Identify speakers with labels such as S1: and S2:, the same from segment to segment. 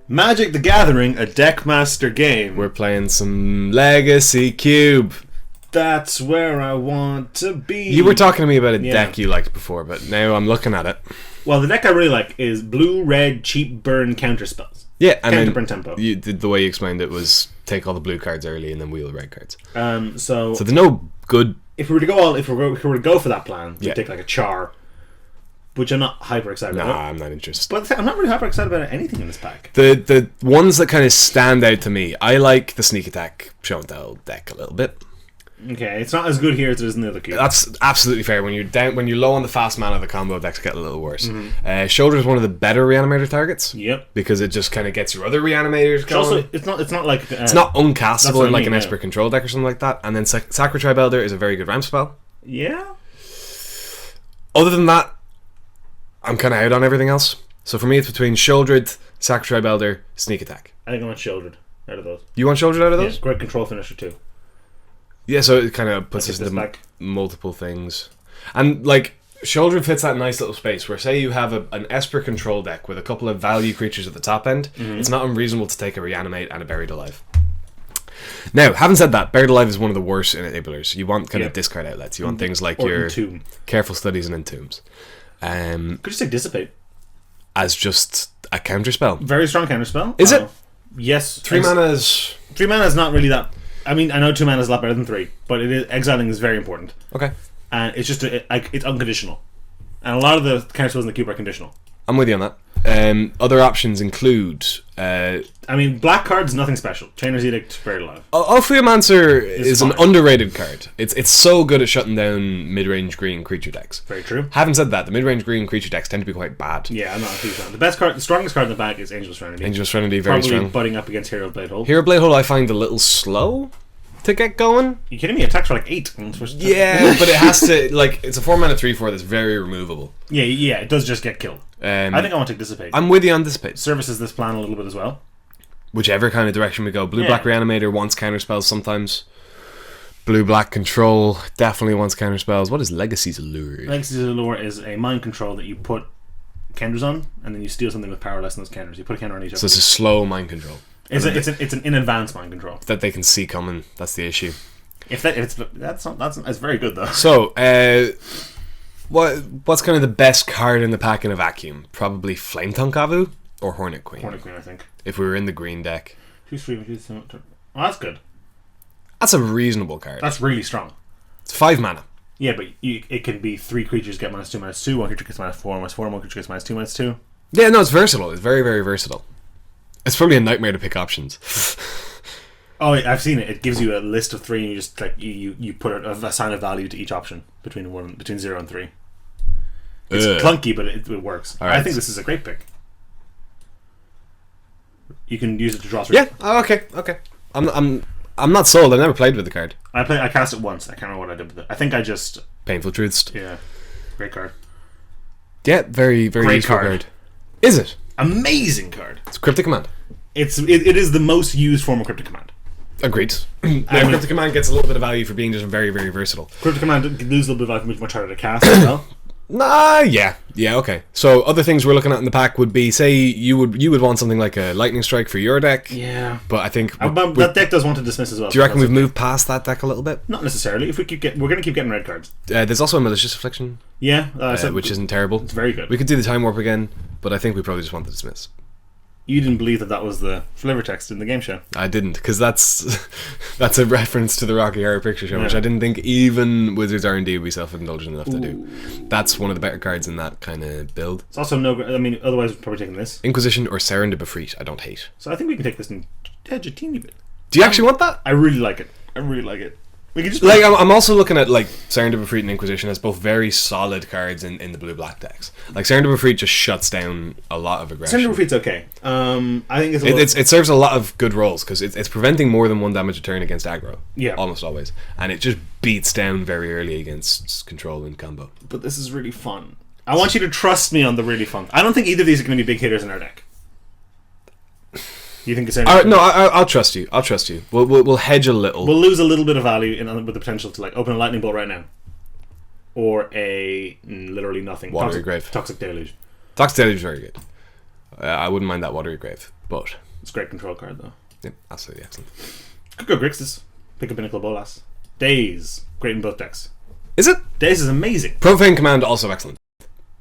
S1: Magic the Gathering, a Deckmaster game.
S2: We're playing some Legacy Cube.
S1: That's where I want to be.
S2: You were talking to me about a deck you liked before, but now I'm looking at it.
S1: Well, the deck I really like is blue, red, cheap burn counter spells.
S2: Yeah, and
S1: counter burn tempo.
S2: The way you explained it was take all the blue cards early and then wheel the red cards.
S1: So
S2: there's no good.
S1: If we were to go for that plan, we'd take like a Char, which I'm not hyper excited about.
S2: Nah, I'm not interested.
S1: But I'm not really hyper excited about anything in this pack.
S2: The ones that kind of stand out to me, I like the Sneak Attack Show and Tell deck a little bit.
S1: Okay, it's not as good here as it is in the other cube.
S2: That's absolutely fair. When you're low on the fast mana, the combo decks get a little worse. Shoulder is one of the better reanimator targets.
S1: Yep.
S2: Because it just kind of gets your other reanimators going.
S1: Also, it's not like
S2: it's not uncastable in like an Esper control deck or something like that. And then Sacred Tribe Elder is a very good ramp spell.
S1: Yeah.
S2: Other than that, I'm kind of out on everything else. So for me, it's between Shouldered, Sacred Tribe Elder, Sneak Attack.
S1: I think I want Shouldered out of those.
S2: You want Shouldered out of those?
S1: Yeah, great control finisher too.
S2: Yeah, so it kind of puts us into multiple things. And, like, Shoulder fits that nice little space where, say you have an Esper control deck with a couple of value creatures at the top end, it's not unreasonable to take a Reanimate and a Buried Alive. Now, having said that, Buried Alive is one of the worst enablers. You want kind of discard outlets. You want things like your
S1: Entomb.
S2: Careful Studies and Entombs.
S1: Could you say Dissipate?
S2: As just a counter spell.
S1: Very strong counter spell.
S2: Is it?
S1: Yes.
S2: 3 mana is...
S1: 3 mana is not really that... I mean, I know 2 mana is a lot better than 3, but exiling is very important.
S2: Okay.
S1: And it's just it's unconditional, and a lot of the counter spells in the cube are conditional.
S2: I'm with you on that. Other options include...
S1: I mean, black cards, nothing special. Chainer's Edict, Buried Alive.
S2: Ophiomancer is an underrated card. It's so good at shutting down mid-range green creature decks.
S1: Very true.
S2: Having said that, the mid-range green creature decks tend to be quite bad.
S1: Yeah, I'm not a huge fan. The strongest card in the back is Angel's Serenity.
S2: Angel's Serenity, very
S1: Probably
S2: strong.
S1: butting up against Hero Blade Hole.
S2: Hero Blade Hole I find a little slow to get going.
S1: You kidding me? It attacks for like 8.
S2: Yeah, but it has to, like, it's a 4 mana 3/4 that's very removable.
S1: Yeah, it does just get killed. I think I want to take Dissipate.
S2: I'm with you on Dissipate.
S1: Services this plan a little bit as well.
S2: Whichever kind of direction we go. Blue-black Reanimator wants counterspells sometimes. Blue-black Control definitely wants counterspells. What is Legacy's Allure?
S1: Legacy's Allure is a mind control that you put counters on, and then you steal something with power less than those counters. You put a counter on each.
S2: So it's a slow mind control.
S1: It's an in advance mind control
S2: that they can see coming. That's the issue.
S1: That's very good though.
S2: So, what's kind of the best card in the pack in a vacuum? Probably Flame Tongue Kavu or Hornet Queen.
S1: Hornet Queen, I think.
S2: If we were in the green deck.
S1: Oh, that's good.
S2: That's a reasonable card.
S1: That's really strong.
S2: It's 5 mana.
S1: Yeah, but it can be 3 creatures get -2/-2, 1 creature gets -4/-4, 1 creature gets -2/-2.
S2: Yeah, no, it's versatile. It's very, very versatile. It's probably a nightmare to pick options.
S1: Oh, I've seen it. It gives you a list of 3, and you just like you put a sign of value to each option between 0 and 3. It's clunky, but it works. Right. I think this is a great pick. You can use it to draw 3.
S2: Yeah. Oh, okay. I'm not sold. I've never played with the card.
S1: I cast it once. I can't remember what I did with it. I think I just
S2: Painful Truths.
S1: Yeah, great card.
S2: Yeah, very, very
S1: great
S2: useful
S1: card.
S2: Is it?
S1: Amazing card.
S2: It's Cryptic Command.
S1: It is the most used form of Cryptic Command.
S2: Agreed. Cryptic Command gets a little bit of value for being just very, very versatile.
S1: Cryptic Command loses a little bit of value, much harder to cast as well.
S2: Yeah, okay. So other things we're looking at in the pack would be, say, you would want something like a Lightning Strike for your deck.
S1: Yeah,
S2: but I think
S1: that deck does want to dismiss as well.
S2: Do you reckon we've moved past that deck a little bit?
S1: Not necessarily. If we're going to keep getting red cards.
S2: There's also a Malicious Affliction.
S1: Yeah,
S2: which isn't terrible.
S1: It's very good.
S2: We could do the Time Warp again, but I think we probably just want to dismiss.
S1: You didn't believe that was the flavor text in the game show.
S2: I didn't, because that's a reference to the Rocky Horror Picture Show, which I didn't think even Wizards R&D would be self-indulgent enough to do. That's one of the better cards in that kind of build.
S1: It's also otherwise we're probably taking this.
S2: Inquisition or Serendip Efreet, I don't hate.
S1: So I think we can take this and hedge a teeny bit.
S2: Do you actually want that?
S1: I really like it. We can just
S2: I'm also looking at like Serendip Efreet and Inquisition as both very solid cards in the blue-black decks. Like Serendip Efreet just shuts down a lot of aggression.
S1: Serendip Efreet's okay. I think
S2: it serves a lot of good roles because it's preventing more than 1 damage a turn against aggro.
S1: Yeah,
S2: almost always, and it just beats down very early against control and combo.
S1: But this is really fun. I want you to trust me on the really fun. I don't think either of these are going to be big hitters in our deck. You think it's anything?
S2: No, I'll trust you. We'll hedge a little.
S1: We'll lose a little bit of value with the potential to like open a lightning bolt right now, or a literally nothing.
S2: Watery Grave.
S1: Toxic Deluge.
S2: Toxic Deluge is very good. I wouldn't mind that Watery Grave, but
S1: it's a great control card though.
S2: Yeah, absolutely excellent.
S1: Could go Grixis. Pick a Pinnacle Bolas. Daze, great in both decks.
S2: Is it?
S1: Daze is amazing.
S2: Profane Command also excellent.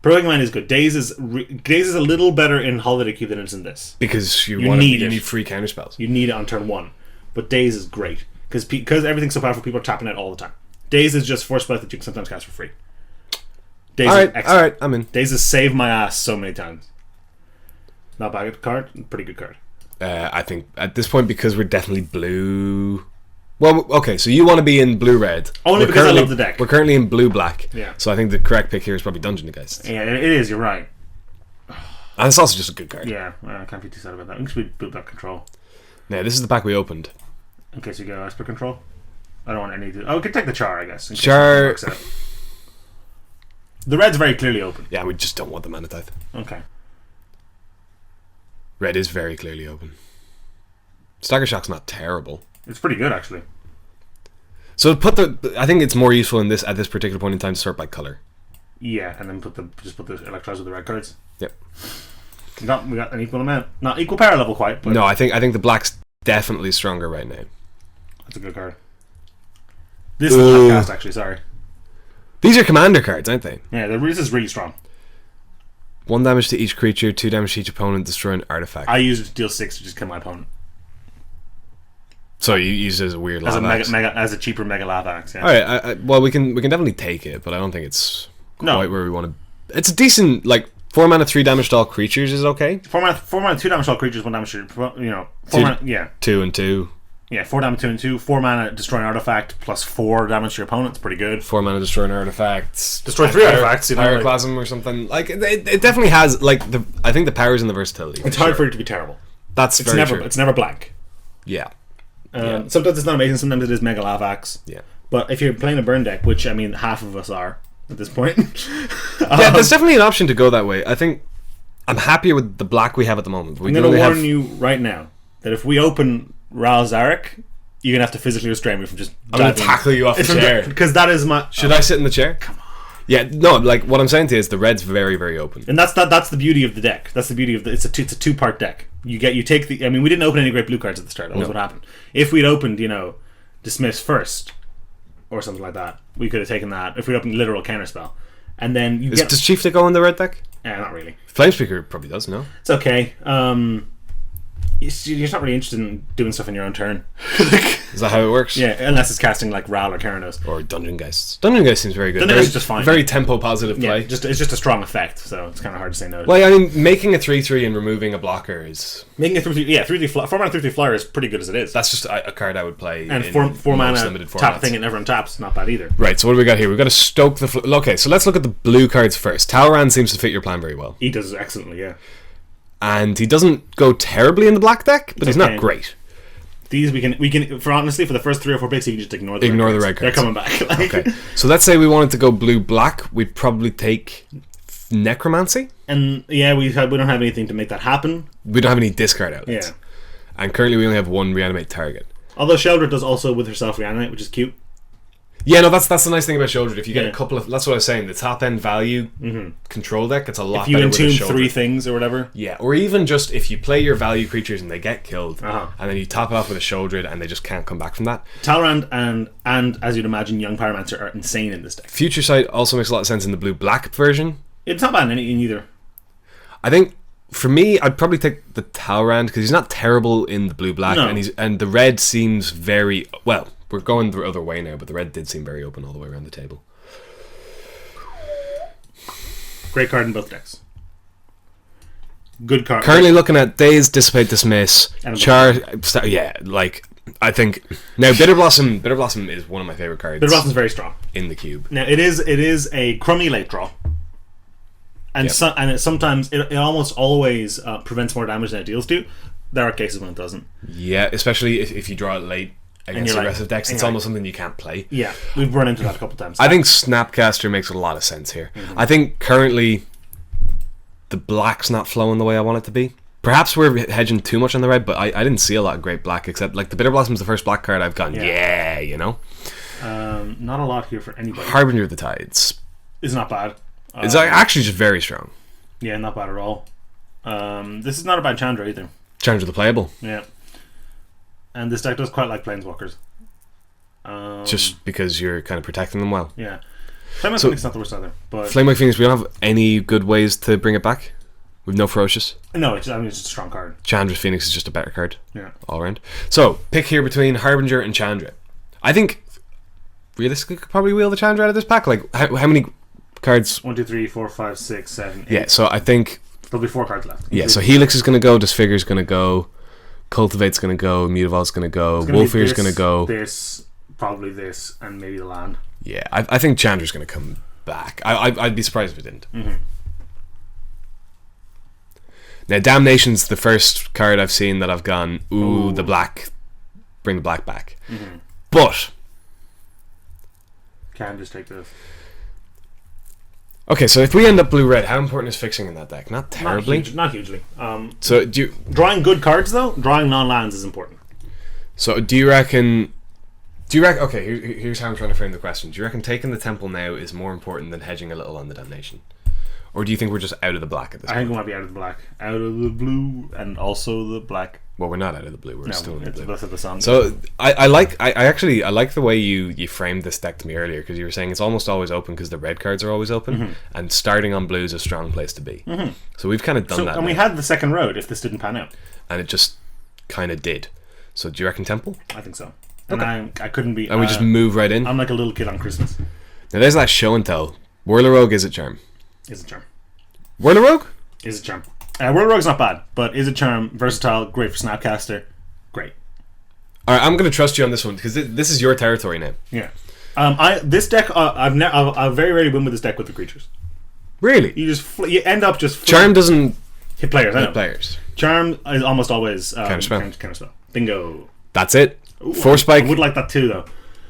S1: Profane Command is good. Daze is a little better in Holiday Cube than it is in this.
S2: Because you need free counter spells.
S1: You need it on turn 1. But Daze is great. Because everything's so powerful, people are tapping it all the time. Daze is just 4 spells that you can sometimes cast for free. Daze is excellent.
S2: Alright, I'm in.
S1: Daze has saved my ass so many times. Not bad card, pretty good card.
S2: I think at this point, because we're definitely blue. Well, okay, so you want to be in blue-red.
S1: Only because I love the deck.
S2: We're currently in blue-black.
S1: Yeah.
S2: So I think the correct pick here is probably Dungeon of Geists.
S1: Yeah, it is, you're right.
S2: And it's also just a good card.
S1: Yeah, I can't be too sad about that. I think we build that control.
S2: Now, this is the pack we opened.
S1: In case you go Esper control. I don't want any to... Oh, we could take the Char, I guess.
S2: Char...
S1: The red's very clearly open.
S2: Yeah, we just don't want the Mana Tithe.
S1: Okay.
S2: Red is very clearly open. Stagger Shock's not terrible.
S1: It's pretty good, actually.
S2: So I think it's more useful at this particular point in time to sort by color.
S1: Yeah, and then just put the Electros with the red cards.
S2: Yep.
S1: We got an equal amount. Not equal power level quite, but...
S2: No, I think the black's definitely stronger right now.
S1: That's a good card. This is Snapcast, actually, sorry.
S2: These are commander cards, aren't they?
S1: Yeah, this is really strong.
S2: 1 damage to each creature, 2 damage to each opponent, destroy an artifact.
S1: I use it to deal 6 to just kill my opponent.
S2: So you use it as a weird Lavax.
S1: As a cheaper Mega Lavax, yeah.
S2: Alright, well, we can definitely take it, but I don't think it's quite where we want to... It's a decent, 4 mana, 3 damage to all creatures is okay.
S1: 4 mana, 2 damage to all creatures, 1 damage to... 4 mana, yeah.
S2: 2 and 2.
S1: Yeah, 4 damage, 2 and 2. 4 mana, destroy an artifact, plus 4 damage to your opponent. It's pretty good.
S2: 4 mana, destroy an artifact.
S1: Destroy 3 artifacts.
S2: Pyroclasm or something. It definitely has, I think the powers and the versatility.
S1: It's hard for it to be terrible.
S2: That's very true.
S1: It's never blank.
S2: Yeah.
S1: Sometimes it's not amazing, sometimes it is Mega Lavax.
S2: Yeah.
S1: But if you're playing a burn deck, which, I mean, half of us are at this point.
S2: Yeah, there's definitely an option to go that way. I think I'm happier with the black we have at the moment.
S1: I'm going to warn you right now that if we open Ral Zarek, you're going to have to physically restrain me from just...
S2: I'm going to tackle you off the chair.
S1: Because that is my...
S2: Should I sit in the chair? Come on. Yeah, no, what I'm saying to you is the red's very, very open.
S1: And that's the beauty of the deck. That's the beauty of it's a two-part deck. You take the... I mean, we didn't open any great blue cards at the start. That was what happened. If we'd opened, Dismiss first, or something like that, we could have taken that. If we opened Literal Counterspell. And then
S2: does Chief go in the red deck?
S1: Yeah, not really.
S2: Flamespeaker probably does, no?
S1: It's okay. You're not really interested in doing stuff in your own turn.
S2: Is that how it works?
S1: Yeah, unless it's casting like Ral or Keranos.
S2: Or Dungeon Geists. Dungeon Geist seems very good.
S1: Dungeon Geist is just fine.
S2: Very tempo positive play.
S1: Yeah, it's just a strong effect, so it's kind of hard to say no to.
S2: Well, I mean, making a 3/3 and removing a blocker is...
S1: Making a 3/3 4 mana 3/3 flyer is pretty good as it is.
S2: That's just a card I would play.
S1: And four mana tap thing and everyone taps, not bad either.
S2: Right, so what do we got here? We've got to stoke the... Okay, so let's look at the blue cards first. Talrand seems to fit your plan very well.
S1: He does excellently, yeah.
S2: And he doesn't go terribly in the black deck, but he's not great.
S1: These we can for the first 3 or 4 picks you can just ignore the red cards. They're coming back.
S2: Okay, so let's say we wanted to go blue black. We'd probably take Necromancy.
S1: And yeah, we don't have anything to make that happen.
S2: We don't have any discard outlets.
S1: Yeah.
S2: And currently we only have 1 reanimate target.
S1: Although Sheldred does also with herself reanimate, which is cute.
S2: Yeah, no, that's the nice thing about Sheldred. If you get a couple of... That's what I was saying. The top end value control deck, it's a lot better with a Sheldred.
S1: If you entomb 3 things or whatever.
S2: Yeah, or even just if you play your value creatures and they get killed, and then you top it off with a Sheldred and they just can't come back from that.
S1: Talrand and as you'd imagine, Young Pyromancer are insane in this deck.
S2: Future Sight also makes a lot of sense in the blue-black version.
S1: It's not bad in either.
S2: I think... For me, I'd probably take the Talrand because he's not terrible in the blue-black, and the red seems very... Well, we're going the other way now, but the red did seem very open all the way around the table.
S1: Great card in both decks. Good card.
S2: Currently looking at Daze, Dissipate, Dismiss, Char... I think... Now, Bitter Blossom is one of my favourite cards.
S1: Bitter Blossom's very strong.
S2: In the cube.
S1: Now, it is a crummy late draw. And it almost always prevents more damage than it deals to. There are cases when it doesn't.
S2: Yeah, especially if you draw it late against aggressive decks. It's almost something you can't play.
S1: Yeah, we've run into that a couple of times.
S2: I think Snapcaster makes a lot of sense here. I think currently the black's not flowing the way I want it to be. Perhaps we're hedging too much on the red, but I didn't see a lot of great black, except the Bitter Blossom's the first black card I've gone,
S1: not a lot here for anybody.
S2: Harbinger of the Tides
S1: is not bad.
S2: It's actually just very strong.
S1: Yeah, not bad at all. This is not a bad Chandra either.
S2: Chandra the playable.
S1: Yeah. And this deck does quite like Planeswalkers.
S2: Just because you're kind of protecting them well.
S1: Yeah. Flame Phoenix is not the worst either. But
S2: Flame Phoenix, we don't have any good ways to bring it back? We've no Ferocious?
S1: No, it's just a strong card.
S2: Chandra's Phoenix is just a better card.
S1: Yeah.
S2: All around. So, pick here between Harbinger and Chandra. I think, realistically, could probably wheel the Chandra out of this pack. Like, how many cards?
S1: 1, 2, 3, 4, 5, 6, 7, 8.
S2: Yeah, so I think...
S1: There'll be 4 cards left.
S2: Yeah, so Helix is going to go, Disfigure's going to go, Cultivate's going to go, Mutavault's going to go, Wolfear's going to go.
S1: This, probably this, and maybe the land.
S2: Yeah, I think Chandra's going to come back. I'd be surprised if it didn't.
S1: Mm-hmm.
S2: Now, Damnation's the first card I've seen that I've gone, ooh, the black, bring the black back.
S1: Mm-hmm.
S2: But...
S1: Can just take this.
S2: Okay, so if we end up blue-red, how important is fixing in that deck? Not terribly.
S1: Not hugely.
S2: So do you...
S1: Drawing good cards, though, drawing non-lands is important.
S2: So do you reckon... Okay, here's how I'm trying to frame the question. Do you reckon taking the Temple now is more important than hedging a little on the Damnation? Or do you think we're just out of the black at this point?
S1: I think we might be out of the black. Out of the blue, and also the black.
S2: Well, we're not out of the blue. We're still in the blue.
S1: Both of the sun.
S2: So I like the way you framed this deck to me earlier, because you were saying it's almost always open because the red cards are always open,
S1: mm-hmm.
S2: and starting on blue is a strong place to be.
S1: Mm-hmm.
S2: So we've kind of done that.
S1: And we had the second road if this didn't pan out.
S2: And it just kind of did. So do you reckon Temple?
S1: I think so. And I couldn't be...
S2: And we just move right in?
S1: I'm like a little kid on Christmas.
S2: Now there's that show and tell. Whirler Rogue, is it charm?
S1: Is it charm?
S2: Whirler Rogue?
S1: Is it charm? Whirler Rogue's not bad, but is it charm? Versatile, great for Snapcaster. Great.
S2: All right, I'm going to trust you on this one because this is your territory now.
S1: Yeah. This deck, I very rarely win with this deck with the creatures.
S2: Really?
S1: You end up just...
S2: Charm doesn't
S1: hit players.
S2: Hit players.
S1: Charm is almost always
S2: counterspell.
S1: Bingo.
S2: That's it.
S1: Ooh,
S2: Force Spike.
S1: I would like that too, though.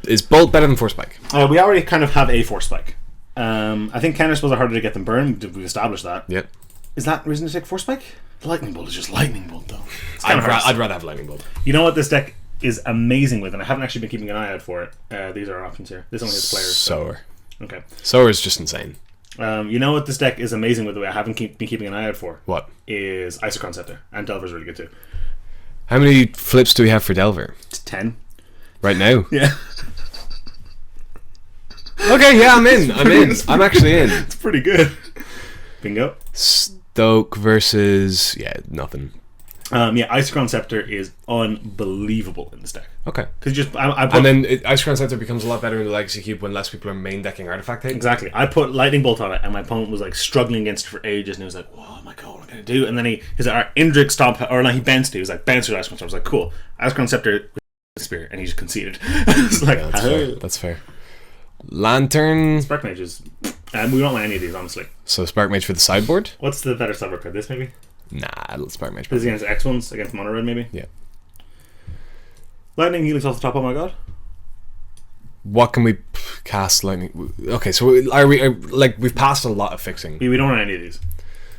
S2: Is Bolt better than Force Spike?
S1: We already kind of have a Force Spike. I think counterspells are harder to get than burn. We've established that.
S2: Yep.
S1: Is that reason to take Force Spike? Lightning Bolt is just Lightning Bolt, though.
S2: I'd rather have Lightning Bolt.
S1: You know what this deck is amazing with, and I haven't actually been keeping an eye out for it. These are our options here. This only hits players.
S2: Sower.
S1: Okay.
S2: Sower is just insane.
S1: You know what this deck is amazing with, the way I haven't been keeping an eye out for?
S2: What?
S1: Is Isochron Scepter. And Delver's really good too.
S2: How many flips do we have for Delver?
S1: 10.
S2: Right now?
S1: Yeah.
S2: Okay, yeah, I'm in. I'm actually in.
S1: It's pretty good. Bingo.
S2: Stoke versus... Yeah, nothing.
S1: Isochron Scepter is unbelievable in this deck.
S2: Okay.
S1: Because
S2: and then Isochron Scepter becomes a lot better in the Legacy Cube when less people are main decking Artifact Hate.
S1: Exactly. I put Lightning Bolt on it, and my opponent was like struggling against it for ages, and he was like, "Oh my god, what am I gonna do?" And then he's like, Indrik Stomp, or like he bounced it. He was like, "Bounce with Isochron Scepter." I was like, "Cool." Isochron Scepter with Spear, and he just conceded. It's like,
S2: yeah, that's fair. Lantern.
S1: Spark Mages. We don't want any of these, honestly.
S2: So Spark Mage for the sideboard.
S1: What's the better sideboard card? This maybe.
S2: Nah, Spark Mage.
S1: This is against X ones, against Mono Red, maybe.
S2: Yeah.
S1: Lightning Helix off the top. Oh my god.
S2: What can we cast lightning? Okay, so are we we've passed a lot of fixing.
S1: We don't want any of these.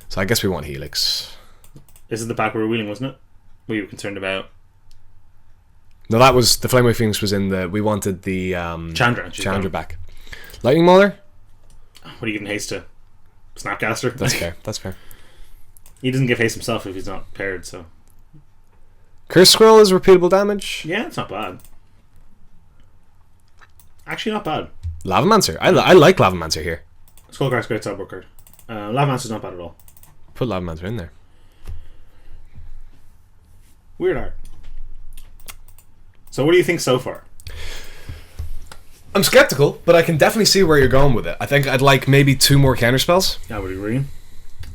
S2: So I guess we want Helix.
S1: This is the pack we were wheeling, wasn't it? What you were concerned about?
S2: No, that was the Flameway Phoenix was in the. We wanted the Chandra back. Lightning Mauler.
S1: What are you giving haste to? Snapcaster.
S2: That's fair. That's fair.
S1: He doesn't give haste himself if he's not paired, so.
S2: Curse Scroll is repeatable damage.
S1: Yeah, it's not bad. Actually, not bad.
S2: Lavamancer. I like Lavamancer here.
S1: Skullcrack's great sideboard card. Lavamancer's not bad at all.
S2: Put Lavamancer in there.
S1: Weird art. So what do you think so far?
S2: I'm skeptical, but I can definitely see where you're going with it. I think I'd like maybe 2 more counterspells.
S1: I would agree.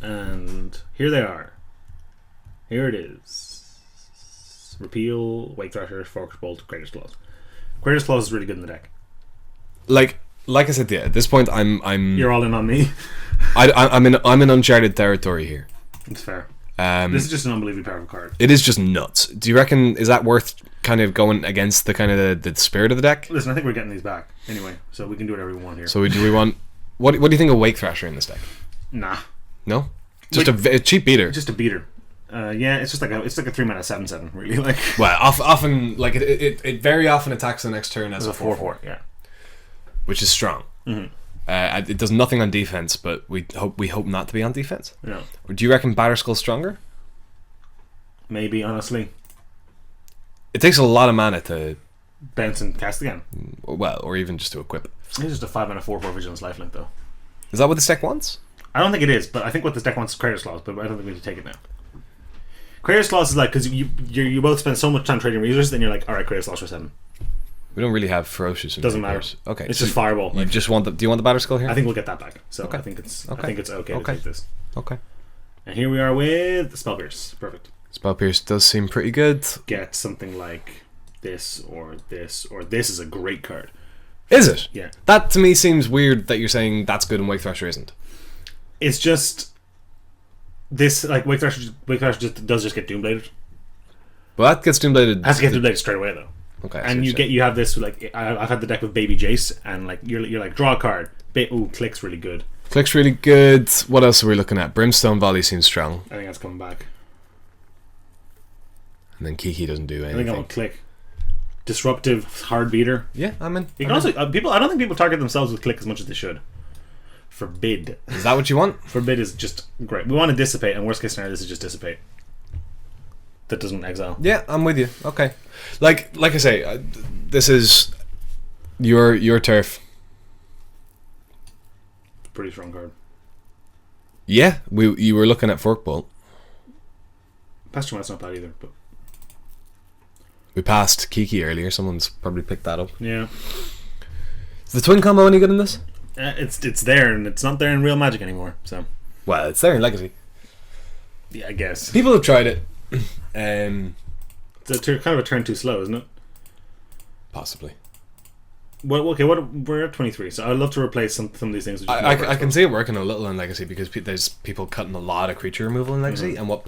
S1: And here they are. Here it is. Repeal, Wake Thrasher, Focus Bolt, Greatest Claws. Greatest Claws is really good in the deck.
S2: Like I said, yeah. At this point, I'm.
S1: You're all in on me.
S2: I'm in uncharted territory here.
S1: It's fair. This is just an unbelievably powerful card.
S2: It is just nuts. Do you reckon is that worth kind of going against the kind of the spirit of the deck?
S1: Listen, I think we're getting these back anyway, so we can do whatever we want here.
S2: So do we want? What do you think of Wake Thrasher in this deck?
S1: Nah.
S2: No. Just a cheap beater.
S1: Just a beater. Yeah, it's just like a 3-mana 7/7 really like.
S2: Well, often like it very often attacks the next turn as a 4/4.
S1: Yeah.
S2: Which is strong.
S1: Mm-hmm.
S2: It does nothing on defense, but we hope not to be on defense.
S1: Yeah.
S2: Do you reckon Batterskull's stronger?
S1: Maybe, honestly.
S2: It takes a lot of mana to
S1: bounce and cast again.
S2: Well, or even just to equip.
S1: It's just a 5 and a 4 Vigilance Lifelink, though.
S2: Is that what this deck wants?
S1: I don't think it is, but I think what this deck wants is Crater's Claws, but I don't think we need to take it now. Crater's Claws is like, because you both spend so much time trading reusers, then you're like, alright, Crater's Claws for 7.
S2: We don't really have Ferocious.
S1: Doesn't matter.
S2: Okay,
S1: it's just Fireball.
S2: You just want do you want the Batterskull here?
S1: I think we'll get that back. So
S2: okay.
S1: I think it's okay to take this.
S2: Okay.
S1: And here we are with Spell Pierce. Perfect.
S2: Spell Pierce does seem pretty good.
S1: Get something like this or this or this is a great card.
S2: Is it?
S1: Yeah.
S2: That to me seems weird that you're saying that's good and Wake Thrasher isn't.
S1: It's just this, like, Wake Thrasher does just get Doombladed.
S2: Well, that gets Doombladed.
S1: Has to get Doombladed straight away though.
S2: Okay.
S1: And you have this, like, I've had the deck with Baby Jace, and like you're like, draw a card. Click's really good.
S2: Click's really good. What else are we looking at? Brimstone Volley seems strong.
S1: I think that's coming back.
S2: And then Kiki doesn't do anything.
S1: I think I want Click. Disruptive hard beater.
S2: Yeah, I'm in.
S1: You can also people. I don't think people target themselves with Click as much as they should. Forbid.
S2: Is that what you want?
S1: Forbid is just great. We want to dissipate, and worst case scenario, this is just dissipate. That doesn't exile.
S2: Yeah, I'm with you. Okay, like I say, this is your turf.
S1: Pretty strong card.
S2: Yeah, you were looking at Forkbolt.
S1: Pasture Might's not bad either, but
S2: we passed Kiki earlier. Someone's probably picked that up.
S1: Yeah.
S2: Is the twin combo any good in this?
S1: It's there, and it's not there in real Magic anymore. So.
S2: Well, it's there in Legacy.
S1: Yeah, I guess
S2: people have tried it.
S1: It's kind of a turn too slow, isn't it?
S2: Possibly.
S1: Well, okay. We're at 23, so I'd love to replace some of these things.
S2: I can see it working a little in Legacy because there's people cutting a lot of creature removal in Legacy, and what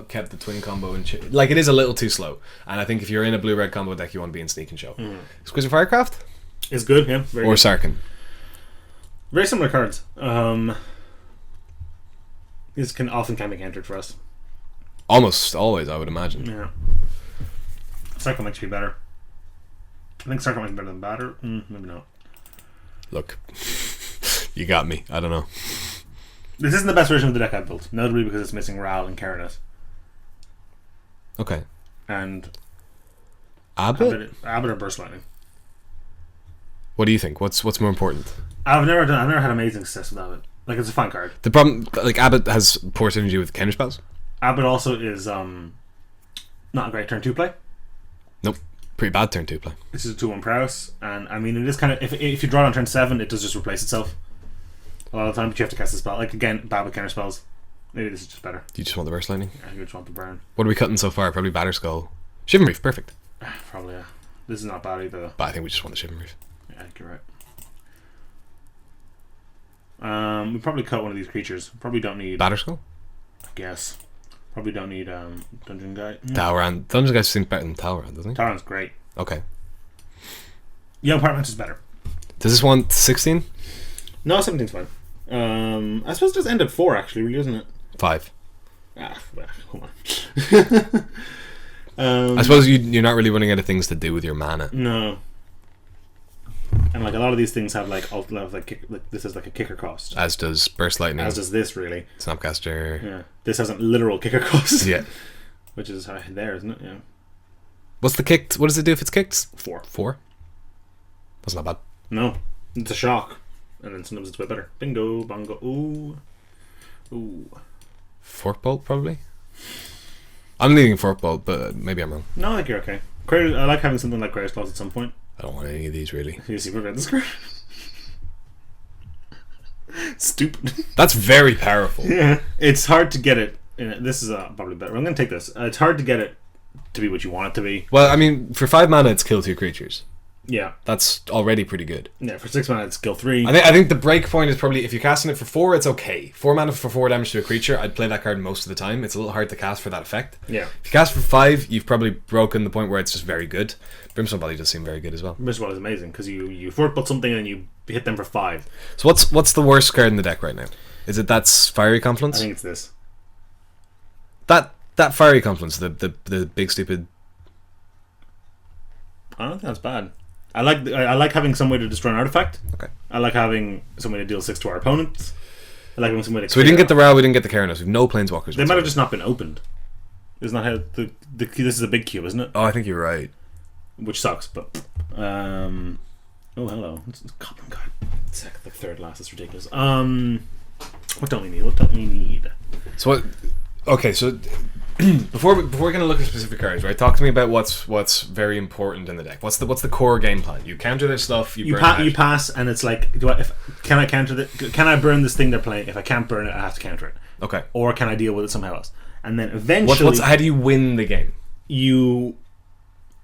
S2: kept the twin combo in like it is a little too slow. And I think if you're in a blue-red combo deck, you want to be in Sneak and Show. Exquisite Firecraft
S1: is good, yeah. Very good.
S2: Sarkhan.
S1: Very similar cards. These can be entered for us.
S2: Almost always, I would imagine.
S1: Yeah. Sarkhan might be better. I think Sarkhan might be better than Batter. Maybe not.
S2: Look, you got me. I don't know.
S1: This isn't the best version of the deck I've built, notably because it's missing Ral and Karanis.
S2: Okay.
S1: And
S2: Abbott
S1: or Burst Lightning.
S2: What do you think? What's more important?
S1: I've never had amazing success with Abbott. Like, it's a fun card.
S2: The problem, like, Abbott has poor synergy with counter spells.
S1: Abbott also is not a great turn 2 play.
S2: Nope. Pretty bad turn 2 play.
S1: This is a 2-1 prowess, and I mean, it is kind of, if you draw it on turn 7, it does just replace itself a lot of the time, but you have to cast a spell. Like, again, bad with counter spells. Maybe this is just better.
S2: You just want the Burst Lightning?
S1: Yeah, you just want the burn.
S2: What are we cutting so far? Probably Batterskull. Shivan Reef, perfect.
S1: Probably, yeah. This is not bad either, though.
S2: But I think we just want the Shivan Reef.
S1: Yeah, I think you're right. We probably cut one of these creatures. Probably don't need
S2: Batterskull?
S1: I guess. Probably don't need Dungeon Guy.
S2: Talran. Dungeon Guy seems better than Talran, doesn't he?
S1: Talran's great.
S2: Okay.
S1: Young Parliament is better.
S2: Does this want 16?
S1: No, 17's fine. I suppose it does end at 4, actually, really, doesn't it?
S2: 5.
S1: Well, hold on.
S2: I suppose you're not really running out of things to do with your mana.
S1: No. And like a lot of these things have like this is like a kicker cost.
S2: As does Burst Lightning.
S1: As does this, really.
S2: Snapcaster.
S1: Yeah. This has a literal kicker cost.
S2: Yeah.
S1: Which is there, isn't it? Yeah.
S2: What's the kicked? What does it do if it's kicked?
S1: 4.
S2: 4? That's not bad.
S1: No. It's a shock. And then sometimes it's way better. Bingo, bongo. Ooh.
S2: Forkbolt, probably? I'm leaning Forkbolt, but maybe I'm wrong.
S1: No, I think you're okay. I like having something like Crater's Claws at some point.
S2: I don't want any of these, really.
S1: You see, prevent this card. Stupid.
S2: That's very powerful.
S1: Yeah. It's hard to get it. This is probably better. I'm going to take this. It's hard to get it to be what you want it to be.
S2: Well, I mean, for 5 mana, it's kill 2 creatures.
S1: Yeah.
S2: That's already pretty good.
S1: Yeah, for 6 mana, it's kill 3.
S2: I think the break point is probably, if you're casting it for 4, it's okay. 4 mana for 4 damage to a creature, I'd play that card most of the time. It's a little hard to cast for that effect.
S1: Yeah.
S2: If you cast for 5, you've probably broken the point where it's just very good. Brimstone Volley does seem very good as well.
S1: Brimstone Volley is amazing, because you forkbolt something and you hit them for 5.
S2: So what's the worst card in the deck right now? Is it that's Fiery Confluence?
S1: I think it's this.
S2: That Fiery Confluence, the big stupid...
S1: I don't think that's bad. I like having some way to destroy an artifact.
S2: Okay.
S1: I like having some way to deal 6 to our opponents. I like having some way to.
S2: So we didn't get the Ral, we didn't get the Keranos. We've no planeswalkers.
S1: They might have just not been opened. Isn't that how this is a big cube, isn't it?
S2: Oh, I think you're right.
S1: Which sucks, but oh hello, it's Goblin God. Second, the third last. That's ridiculous. What don't we need?
S2: So what? Okay, so before we're gonna look at specific cards, right? Talk to me about what's very important in the deck. What's the core game plan? You counter their stuff. You
S1: pass, and it's like, can I counter can I burn this thing they're playing? If I can't burn it, I have to counter it.
S2: Okay.
S1: Or can I deal with it somehow else? And then eventually,
S2: how do you win the game?
S1: You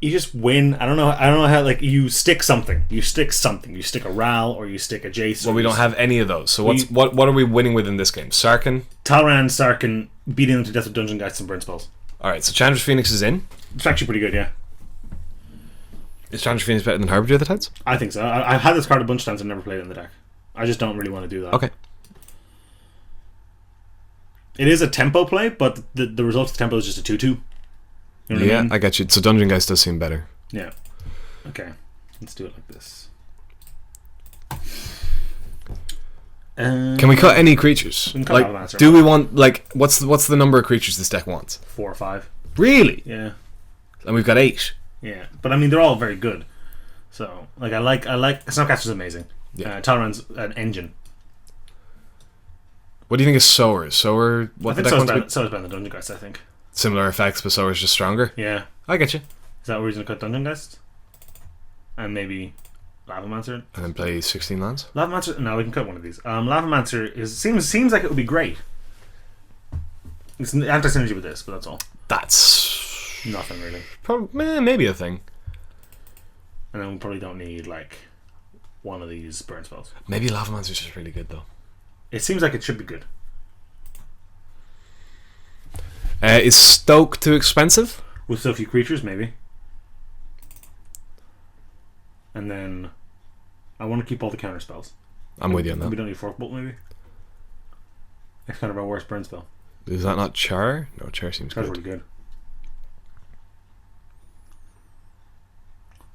S1: just win. I don't know how. Like, you stick something. You stick a Ral, or you stick a Jace.
S2: Well, we don't have any of those. So what are we winning with in this game? Sarkhan,
S1: Sarkhan, beating them to death with Dungeon Geists and burn spells.
S2: All right. So Chandra's Phoenix is in.
S1: It's actually pretty good, yeah.
S2: Is Chandra's Phoenix better than Harbinger of the Tides?
S1: I think so. I've had this card a bunch of times. I've never played it in the deck. I just don't really want to do that.
S2: Okay.
S1: It is a tempo play, but the result of the tempo is just a 2/2. You know what I mean?
S2: I get you. So Dungeon Geist does seem better.
S1: Yeah. Okay. Let's do it like this.
S2: Can we cut any creatures?
S1: We can cut
S2: like, do we want what's the number of creatures this deck wants?
S1: 4 or 5.
S2: Really?
S1: Yeah.
S2: And we've got 8.
S1: Yeah, but I mean they're all very good. So I like Snapcaster's amazing.
S2: Yeah.
S1: Talrand's an engine.
S2: What do you think of Sower? Sower, what
S1: I think Sower's better than Dungeon Geist, I think.
S2: Similar effects, but Sower's just stronger?
S1: Yeah.
S2: I get you.
S1: Is that a reason to cut Dungeon Geist? And maybe Lavamancer?
S2: And then play 16 lands?
S1: Lavamancer? No, we can cut one of these. Lavamancer seems like it would be great. It's anti-synergy with this, but that's all.
S2: That's
S1: nothing really.
S2: Maybe a thing.
S1: And then we probably don't need one of these burn spells.
S2: Maybe Lavamancer's just really good though.
S1: It seems like it should be good.
S2: Is Stoke too expensive?
S1: With so few creatures, maybe. And then I want to keep all the counter spells.
S2: I'm with you on that.
S1: We don't need Forkbolt, maybe. It's kind of our worst burn spell.
S2: Is that not Char? No, Char seems good.
S1: That's really good.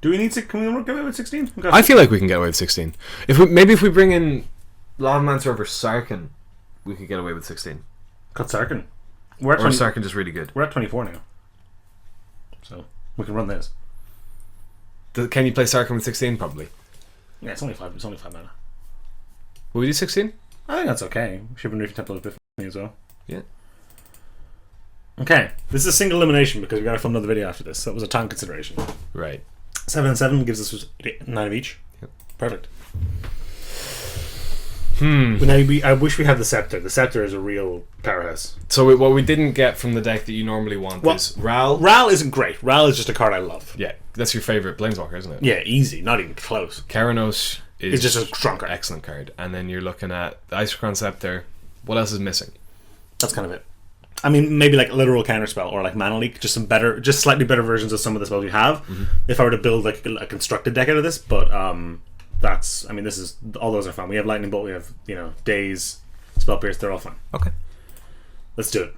S1: Do we need to? Can we get away with 16?
S2: I feel like we can get away with 16. If we bring in Lavamancer over Sarkhan, we could get away with 16.
S1: Cut Sarkhan.
S2: Or Sarkhan just really good.
S1: We're at 24 now. So we can run this.
S2: Can you play Sarkhan with 16? Probably.
S1: Yeah, it's only 5 mana.
S2: Will we do 16?
S1: I think that's okay. Shivan Reef Temple is me as well.
S2: Yeah.
S1: Okay. This is a single elimination because we got to film another video after this. So it was a time consideration.
S2: Right.
S1: 7 and 7 gives us 9 of each.
S2: Yep.
S1: Perfect. But now I wish we had the Scepter. The Scepter is a real powerhouse.
S2: So what we didn't get from the deck that you normally want is Ral.
S1: Ral isn't great. Ral is just a card I love.
S2: Yeah, that's your favorite Planeswalker, isn't it?
S1: Yeah, easy. Not even close.
S2: Keranos is
S1: just a strong card.
S2: Excellent card. And then you're looking at the Isochron Scepter. What else is missing?
S1: That's kind of it. I mean, maybe like literal counterspell or like Mana Leak, just slightly better versions of some of the spells we have. Mm-hmm. If I were to build like a constructed deck out of this, but this is all those are fun. We have Lightning Bolt, we have Daze, Spell Pierce, they're all fun.
S2: Okay,
S1: let's do it.